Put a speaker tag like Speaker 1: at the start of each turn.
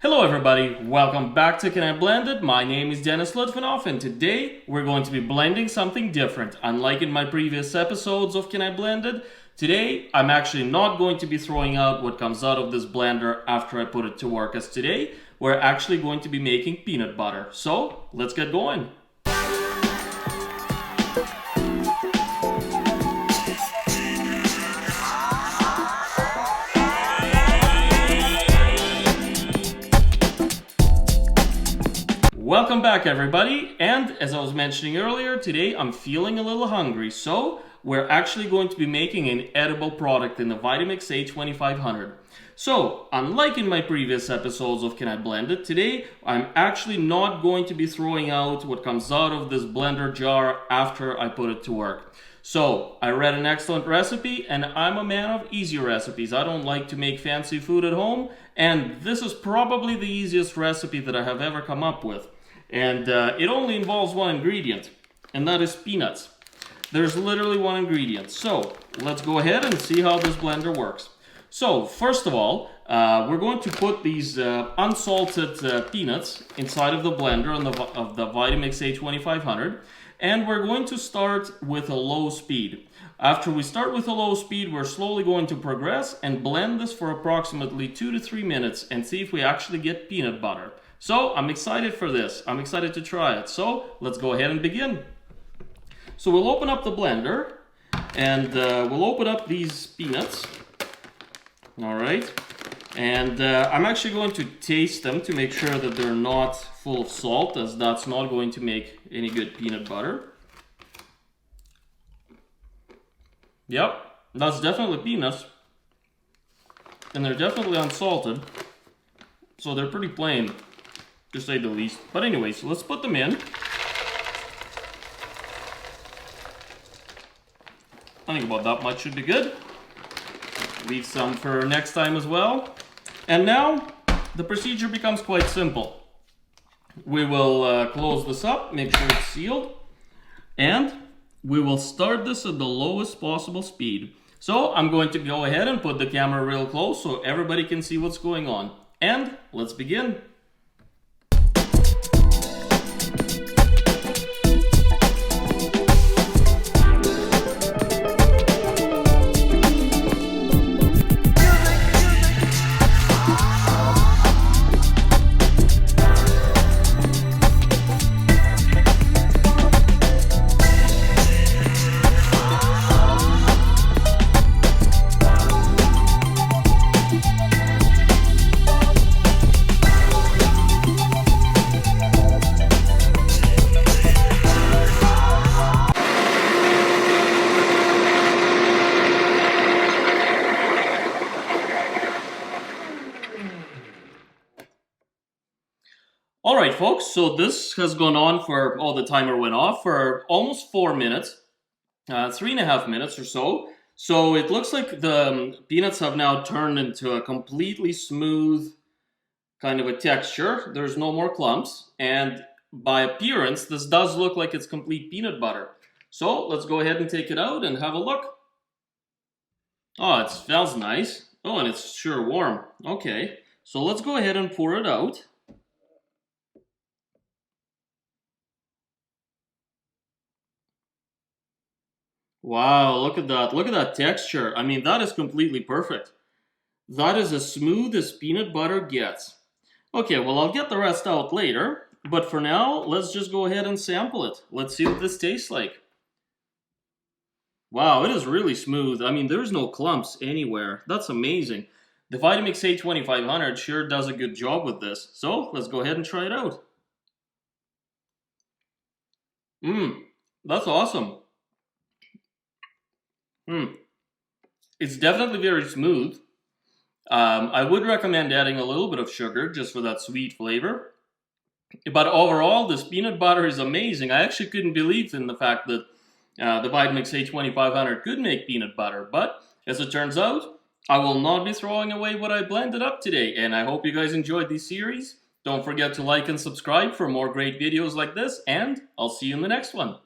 Speaker 1: Hello everybody, welcome back to Can I Blend It? My name is Dennis Litvinov and today we're going to be blending something different. Unlike in my previous episodes of Can I Blend It, today I'm actually not going to be throwing out what comes out of this blender after I put it to work, as today we're actually going to be making peanut butter. So let's get going. Welcome back everybody, and as I was mentioning earlier, today I'm feeling a little hungry, so we're actually going to be making an edible product in the Vitamix A2500. So, unlike in my previous episodes of Can I Blend It, today I'm actually not going to be throwing out what comes out of this blender jar after I put it to work. So, I read an excellent recipe, and I'm a man of easy recipes. I don't like to make fancy food at home, and this is probably the easiest recipe that I have ever come up with. And it only involves one ingredient, and that is peanuts. There's literally one ingredient. So let's go ahead and see how this blender works. So first of all, we're going to put these unsalted peanuts inside of the blender of the Vitamix A2500, and we're going to start with a low speed. After we start with a low speed, we're slowly going to progress and blend this for approximately 2 to 3 minutes and see if we actually get peanut butter. So I'm excited for this. I'm excited to try it. So let's go ahead and begin. So we'll open up the blender and we'll open up these peanuts. All right. And I'm actually going to taste them to make sure that they're not full of salt, as that's not going to make any good peanut butter. Yep, that's definitely peanuts. And they're definitely unsalted. So they're pretty plain, to say the least. But anyways, let's put them in. I think about that much should be good. Leave some for next time as well. And now, the procedure becomes quite simple. We will close this up, make sure it's sealed, and we will start this at the lowest possible speed. So I'm going to go ahead and put the camera real close so everybody can see what's going on. And let's begin. Alright folks, so this has gone on for, the timer went off for almost 4 minutes, 3.5 minutes or so. So it looks like the peanuts have now turned into a completely smooth kind of a texture. There's no more clumps, and by appearance, this does look like it's complete peanut butter. So let's go ahead and take it out and have a look. Oh, it smells nice. Oh, and it's sure warm. Okay, so let's go ahead and pour it out. Wow, look at that. Look at that texture. I mean, that is completely perfect. That is as smooth as peanut butter gets. Okay, well, I'll get the rest out later. But for now, let's just go ahead and sample it. Let's see what this tastes like. Wow, it is really smooth. I mean, there's no clumps anywhere. That's amazing. The Vitamix A2500 sure does a good job with this. So, let's go ahead and try it out. That's awesome. It's definitely very smooth. I would recommend adding a little bit of sugar just for that sweet flavor. But overall, this peanut butter is amazing. I actually couldn't believe in the fact that the Vitamix A2500 could make peanut butter. But as it turns out, I will not be throwing away what I blended up today. And I hope you guys enjoyed this series. Don't forget to like and subscribe for more great videos like this. And I'll see you in the next one.